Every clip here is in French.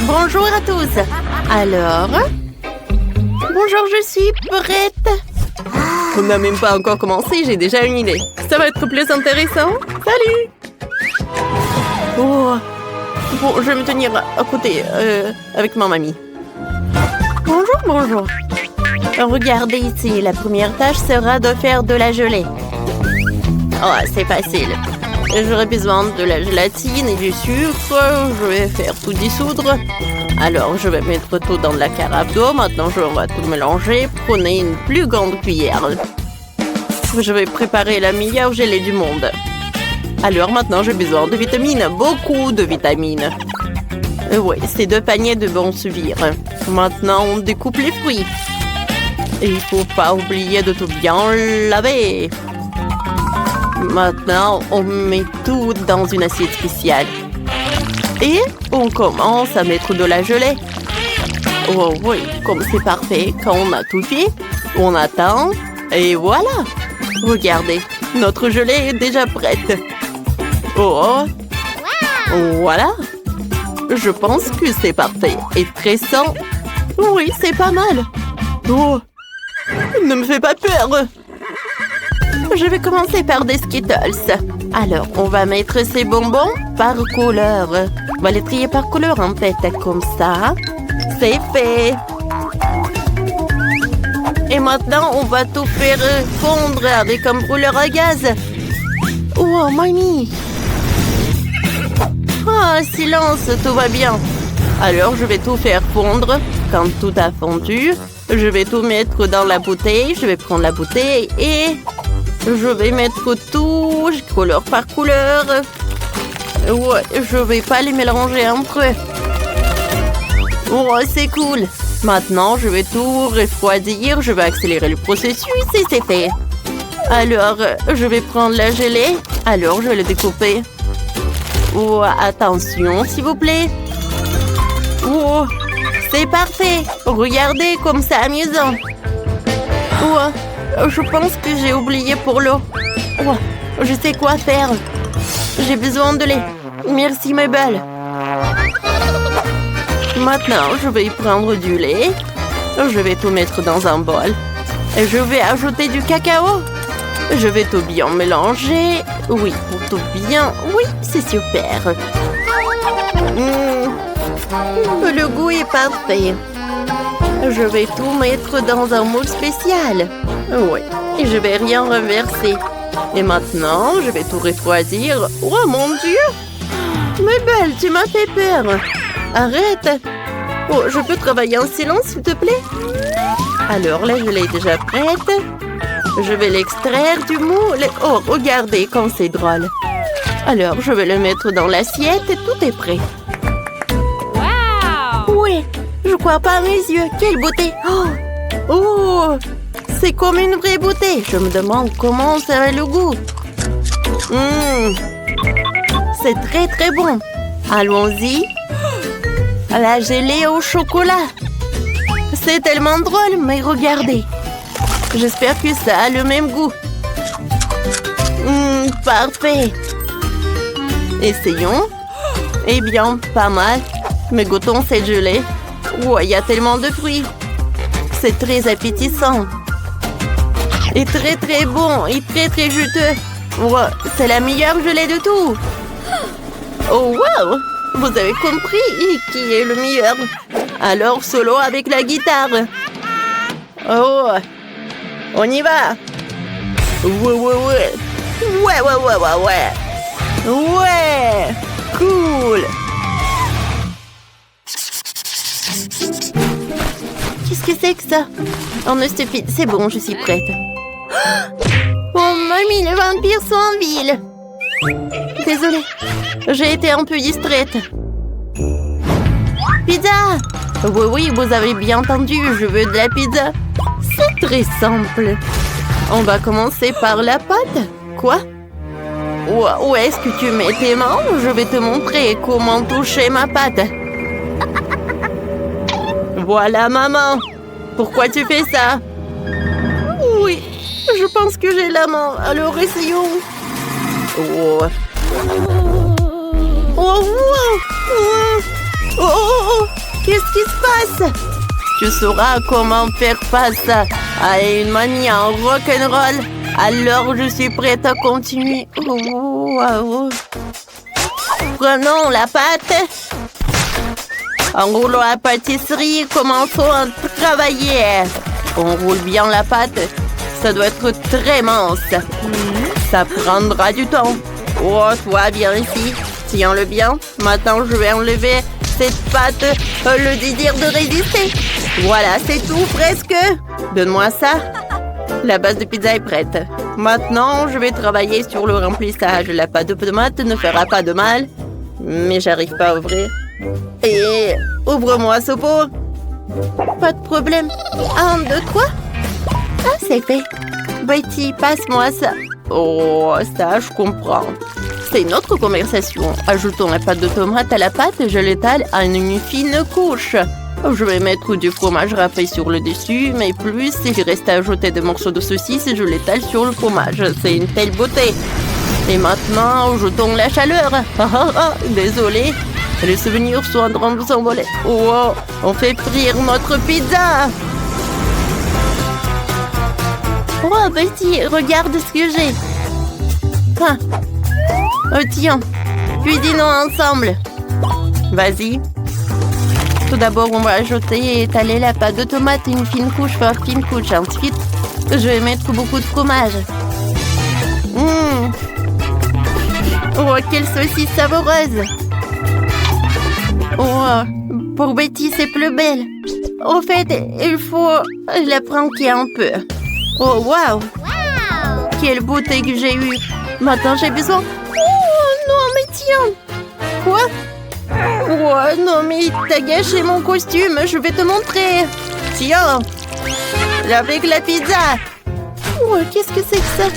Bonjour à tous. Alors? Bonjour, je suis prête. On n'a même pas encore commencé, j'ai déjà une idée. Ça va être plus intéressant. Salut! Oh! Bon, je vais me tenir à côté avec ma mamie. Bonjour, bonjour. Regardez ici, la première tâche sera de faire de la gelée. Oh, c'est facile. J'aurai besoin de la gélatine et du sucre. Je vais faire tout dissoudre. Alors, je vais mettre tout dans la carafe d'eau. Maintenant, on va tout mélanger. Prenez une plus grande cuillère. Je vais préparer la meilleure gelée du monde. Alors, maintenant, j'ai besoin de vitamines. Beaucoup de vitamines. Oui, ces 2 paniers devront suffire. Maintenant, on découpe les fruits. Et il ne faut pas oublier de tout bien laver. Maintenant, on met tout dans une assiette spéciale. Et on commence à mettre de la gelée. Oh oui, comme c'est parfait. Quand on a tout fait, on attend. Et voilà. Regardez, notre gelée est déjà prête. Oh, voilà. Je pense que c'est parfait. Et très sain. Oui, c'est pas mal. Oh, ne me fais pas peur. Je vais commencer par des Skittles. Alors, on va mettre ces bonbons par couleur. On va les trier par couleur, en fait. Comme ça. C'est fait. Et maintenant, on va tout faire fondre avec un brûleur à gaz. Oh, mamie. Ah, silence, tout va bien. Alors, je vais tout faire fondre. Quand tout a fondu, je vais tout mettre dans la bouteille. Je vais prendre la bouteille et je vais mettre tout, couleur par couleur. Ouais, je vais pas les mélanger entre eux. Oh, c'est cool. Maintenant, je vais tout refroidir. Je vais accélérer le processus et c'est fait. Alors, je vais prendre la gelée. Alors, je vais le découper. Oh, attention, s'il vous plaît. Oh, c'est parfait. Regardez comme c'est amusant. Oh, je pense que j'ai oublié pour l'eau. Oh, je sais quoi faire. J'ai besoin de lait. Merci, Mabel. Maintenant, je vais prendre du lait. Je vais tout mettre dans un bol. Et je vais ajouter du cacao. Je vais tout bien mélanger. Oui, pour tout bien. Oui, c'est super. Le goût est parfait. Je vais tout mettre dans un moule spécial. Oui, et je vais rien renverser. Et maintenant, je vais tout refroidir. Oh mon Dieu! Mabel, tu m'as fait peur. Arrête. Oh, je peux travailler en silence, s'il te plaît? Alors, la gelée est déjà prête. Je vais l'extraire du moule. Oh, regardez comme c'est drôle. Alors, je vais le mettre dans l'assiette et tout est prêt. Wow! Oui, je crois pas à mes yeux. Quelle beauté! Oh, c'est comme une vraie beauté. Je me demande comment serait le goût. C'est très très bon. Allons-y. La gelée au chocolat. C'est tellement drôle, mais regardez. J'espère que ça a le même goût. Parfait. Essayons. Eh bien, pas mal. Mais goûtons cette gelée. Oh, il y a tellement de fruits. C'est très appétissant. Et très très bon. Et très très juteux. Oh, c'est la meilleure gelée de tout. Oh, wow! Vous avez compris qui est le meilleur. Alors, solo avec la guitare. Oh! On y va! Ouais! Ouais! Cool! Qu'est-ce que c'est que ça? Oh, non, stupide. C'est bon, je suis prête. Oh, mamie, les vampires sont en ville. Désolée. J'ai été un peu distraite. Pizza! Oui, vous avez bien entendu. Je veux de la pizza. C'est très simple. On va commencer par la pâte. Quoi? Où est-ce que tu mets tes mains? Je vais te montrer comment toucher ma pâte. Voilà, maman. Pourquoi tu fais ça? Oui, je pense que j'ai la main. Alors, essayons. Oh. Oh, oh, oh, oh, oh. Qu'est-ce qui se passe? Tu sauras comment faire face à une manie en rock'n'roll. Alors, je suis prête à continuer. Oh, wow. Prenons la pâte. Enroulons la pâtisserie. Commençons à travailler. On roule bien la pâte. Ça doit être très mince. Ça prendra du temps. Oh, toi, viens ici. Tiens-le bien. Maintenant, je vais enlever cette pâte. Le désir de résister. Voilà, c'est tout, presque. Donne-moi ça. La base de pizza est prête. Maintenant, je vais travailler sur le remplissage. La pâte de tomate ne fera pas de mal. Mais j'arrive pas à ouvrir. Et ouvre-moi ce pot. Pas de problème. 1, 2, 3. Ah, c'est fait. Betty, passe-moi ça. Oh, ça, je comprends. C'est une autre conversation. Ajoutons la pâte de tomate à la pâte et je l'étale à une fine couche. Je vais mettre du fromage râpé sur le dessus, mais plus, s'il reste à ajouter des morceaux de saucisse, je l'étale sur le fromage. C'est une telle beauté. Et maintenant, ajoutons la chaleur. Désolé. Les souvenirs sont en train de s'envoler. Oh, on fait frire notre pizza. Oh, Betty, regarde ce que j'ai. Ah. Oh, tiens. Cuisinons ensemble. Vas-y. Tout d'abord, on va ajouter et étaler la pâte de tomate, une fine couche par fine couche. Ensuite, je vais mettre beaucoup de fromage. Oh, quelle saucisse savoureuse! Oh, pour Betty, c'est plus belle. Au fait, il faut la pranker un peu. Oh, waouh! Quelle beauté que j'ai eue! Maintenant, j'ai besoin... Oh, non, mais tiens! Quoi? Oh, non, mais t'as gâché mon costume. Je vais te montrer. Tiens! Avec la pizza! Oh, qu'est-ce que c'est que ça?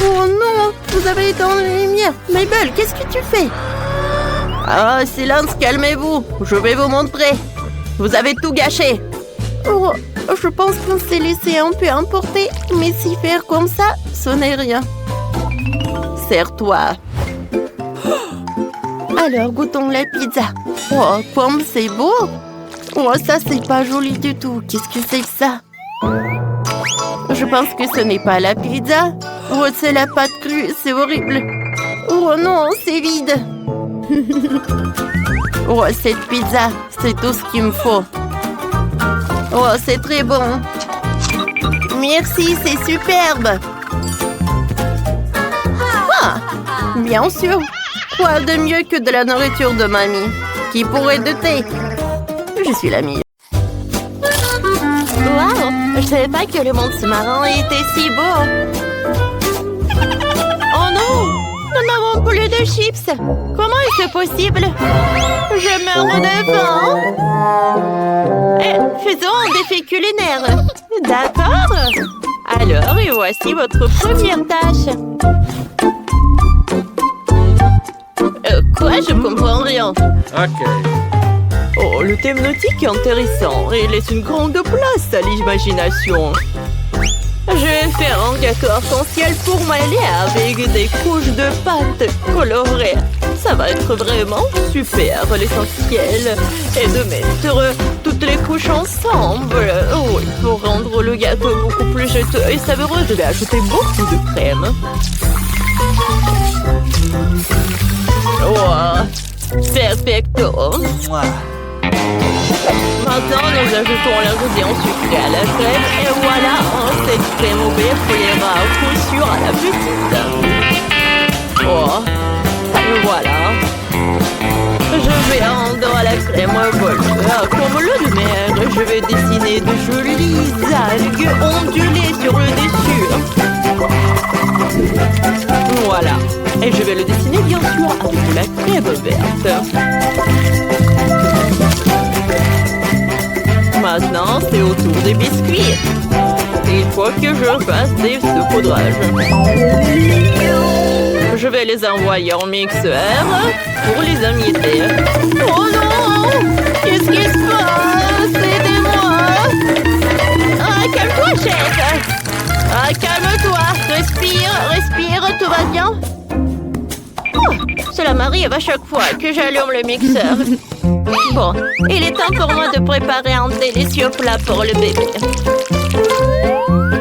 Oh non! Vous avez éteint la lumière! Mabel, qu'est-ce que tu fais? Ah, silence, calmez-vous! Je vais vous montrer! Vous avez tout gâché! Oh, je pense qu'on s'est laissé un peu emporter, mais si faire comme ça, ce n'est rien. Serre-toi! Alors, goûtons la pizza. Oh, comme c'est beau! Oh, ça, c'est pas joli du tout. Qu'est-ce que c'est que ça? Je pense que ce n'est pas la pizza. Oh, c'est la pâte crue. C'est horrible. Oh non, c'est vide. Oh, cette pizza, c'est tout ce qu'il me faut. Oh, c'est très bon. Merci, c'est superbe. Ah, bien sûr. Quoi de mieux que de la nourriture de mamie? Qui pourrait douter? Je suis la meilleure. Wow! Je savais pas que le monde sous-marin était si beau. Oh non! Nous n'avons plus de chips. Comment est-ce possible? Je meurs de faim. Faisons un défi culinaire. D'accord. Alors, et voici votre première tâche. Quoi? Je comprends rien. Ok. Oh, le thème nautique est intéressant et laisse une grande place à l'imagination. Je vais faire un gâteau arc-en-ciel pour m'aller avec des couches de pâte colorées. Ça va être vraiment super. L'essentiel est de mettre toutes les couches ensemble. Oh, pour rendre le gâteau beaucoup plus juteux et savoureux, je vais ajouter beaucoup de crème. Oh, perfecto. Maintenant, nous ajoutons l'ingrédient sucré à la crème et voilà, cette crème au beurre plaira à coup sûr à la petite. Oh, et voilà. Je vais rendre à la crème voleur comme l'eau de mer. Je vais dessiner de jolies algues ondulées sur le dessus. Voilà. Et je vais le dessiner bien sûr avec de la crème verte. Maintenant, c'est au tour des biscuits. Il faut que je fasse des saupoudrages. Je vais les envoyer en mixeur pour les amietter. Oh non! Qu'est-ce qui se passe? Aidez-moi! Ah, calme-toi, chef! Ah, calme-toi! Respire, respire, tout va bien? Oh, cela m'arrive à chaque fois que j'allume le mixeur. Bon, il est temps pour moi de préparer un délicieux plat pour le bébé.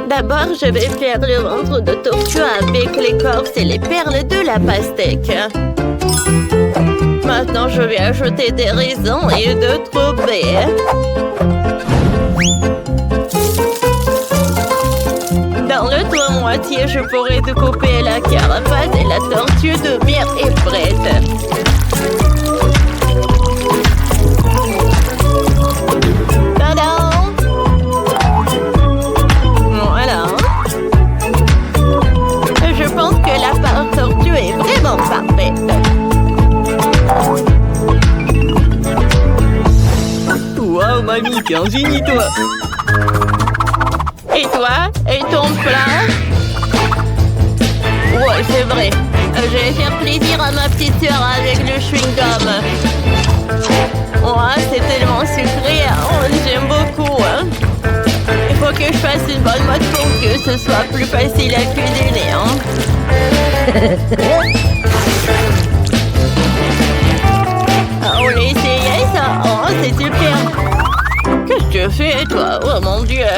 D'abord, je vais faire le ventre de tortue avec l'écorce et les perles de la pastèque. Maintenant, je vais ajouter des raisins et d'autres baies. Dans le tour moitié, je pourrais découper la carapace et la tortue de bière est prête. Tadam! Voilà. Je pense que la pâte tortue est vraiment parfaite. Wow, mamie, t'es un génie, toi! Et toi? Et ton plat? Ouais, c'est vrai. Je vais faire plaisir à ma petite sœur avec le chewing-gum. Ouais, c'est tellement sucré. Oh, j'aime beaucoup. Hein. Il faut que je fasse une bonne mode pour que ce soit plus facile à cuisiner. Hein. On l'a essayé, ça? Oh, c'est super. Qu'est-ce que tu fais, toi? Oh, mon Dieu.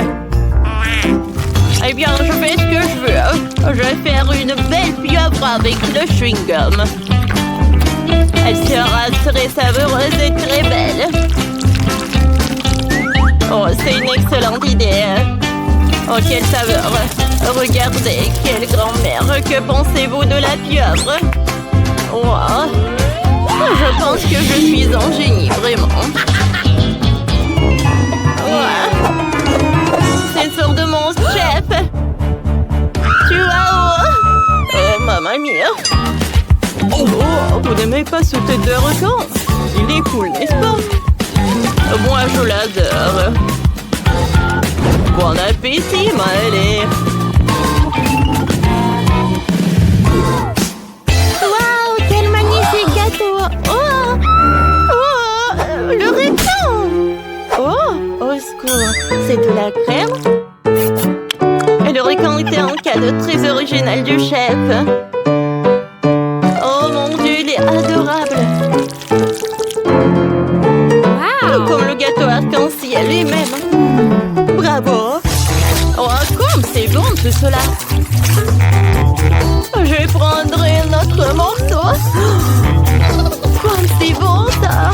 Eh bien, je fais ce que je veux. Je vais faire une belle pieuvre avec le chewing-gum. Elle sera très savoureuse et très belle. Oh, c'est une excellente idée. Oh, quelle saveur. Regardez, quelle grand-mère. Que pensez-vous de la pieuvre? Wow. Je pense que je suis un génie, vraiment. Ouais. C'est une sorte de monstre, chef. Tu vois? Oh, mamma mia. Oh, vous n'aimez pas ce tête de requin? Il est cool, n'est-ce pas? Moi, je l'adore. Bon appétit, Maëlée. Waouh, quel magnifique gâteau. Oh, le requin. Oh, au secours. C'est de la crème? Et le requin était un cadeau très original du chef. Oh mon Dieu, il est adorable. Wow. Comme le gâteau arc-en-ciel lui-même. Bravo. Oh, comme c'est bon tout cela. Je vais prendre un autre morceau. Comme c'est bon ça.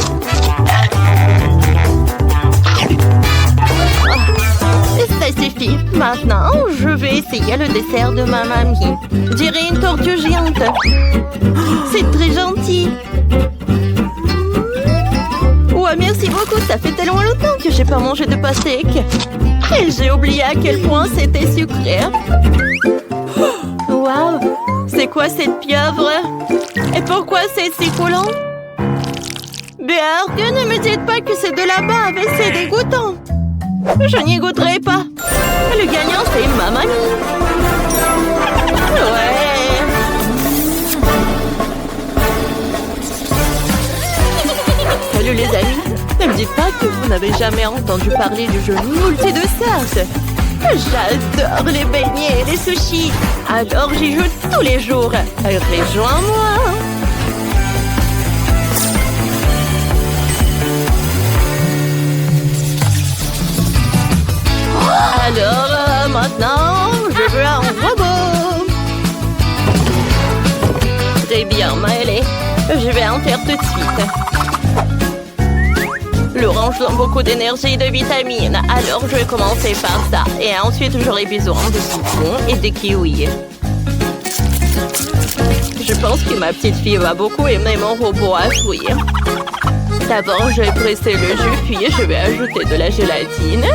Ça suffit. Maintenant, je vais essayer le dessert de ma mamie. Je dirais une tortue géante. C'est très gentil. Ouais, merci beaucoup. Ça fait tellement longtemps que j'ai pas mangé de pastèque. Et j'ai oublié à quel point c'était sucré. Waouh! C'est quoi cette pieuvre? Et pourquoi c'est si coulant? Bien, ne me dites pas que c'est de la bave, c'est dégoûtant. Je n'y goûterai pas. Le gagnant, c'est ma mamie. Ouais. Salut les amis. Ne me dites pas que vous n'avez jamais entendu parler du jeu multi de Sas. J'adore les beignets et les sushis. Alors j'y joue tous les jours. Rejoins-moi. Alors, maintenant, je veux un robot. Très bien, Maëlée. Je vais en faire tout de suite. L'orange donne beaucoup d'énergie et de vitamines. Alors, je vais commencer par ça. Et ensuite, j'aurai besoin de citron et de kiwi. Je pense que ma petite fille va beaucoup aimer mon robot à fruits. D'abord, je vais presser le jus, puis je vais ajouter de la gélatine.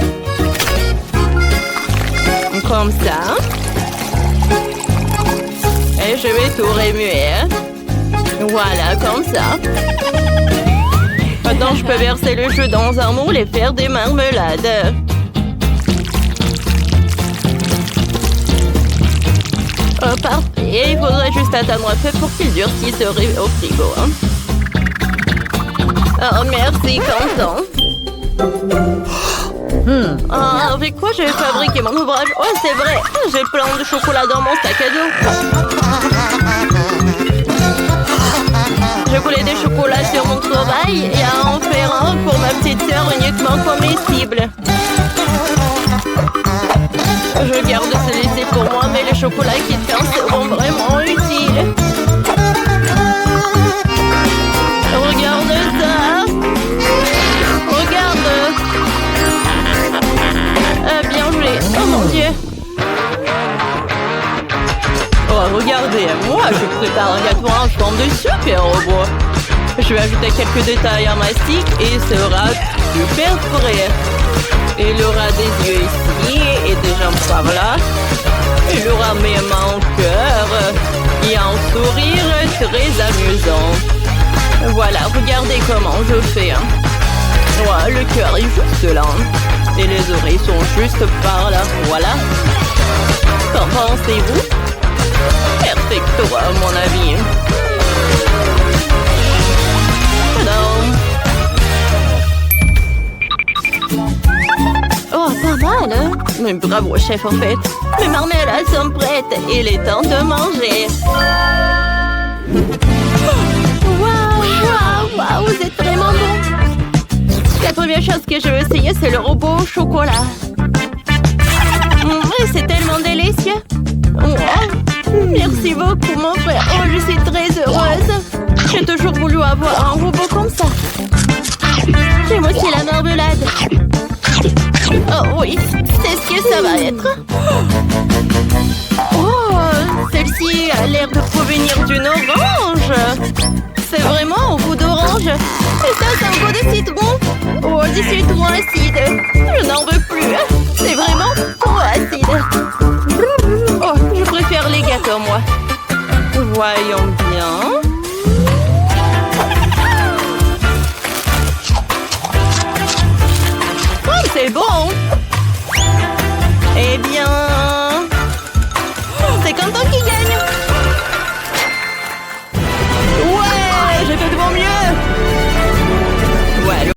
Comme ça. Et je vais tout remuer. Voilà, comme ça. Maintenant, je peux verser le jus dans un moule et faire des marmelades. Oh, parfait. Il faudrait juste attendre un peu pour qu'il durcisse au frigo. Hein. Oh, merci, content. Avec quoi je vais fabriquer mon ouvrage? Oh, c'est vrai. J'ai plein de chocolat dans mon sac à dos. Je coulais des chocolats sur mon travail et à en faire un pour ma petite sœur uniquement comestible. Je garde celui-ci pour moi, mais les chocolats qui traînent seront vraiment utiles. Regarde ça! Regarde! Bien joué! Oh mon Dieu! Oh, regardez, moi, je prépare un gâteau en forme de super robot. Je vais ajouter quelques détails en mastic et il sera super frais. Il aura des yeux ici et des jambes par là. Il aura même un cœur et un sourire très amusant. Voilà, regardez comment je fais. Ouais, le cœur est juste là. Et les oreilles sont juste par là. Voilà. Qu'en pensez-vous? Perfecto, à mon avis. Oh, pas mal, hein? Mais bravo, chef, en fait. Mes marmelades sont prêtes. Il est temps de manger. Waouh, vous êtes vraiment bon. La première chose que je veux essayer, c'est le robot au chocolat. C'est tellement délicieux. Merci beaucoup, mon frère. Oh, je suis très heureuse. J'ai toujours voulu avoir un robot comme ça. J'aime aussi la marmelade. Oh oui, c'est ce que ça va être. Oh, celle-ci a l'air de provenir d'une orange. C'est vraiment au goût d'orange. Et ça, c'est un goût de citron. Oh, du citron acide. Je n'en veux plus. C'est vraiment trop acide. Oh, je préfère les gâteaux, moi. Voyons bien. Oh, c'est bon. Eh bien,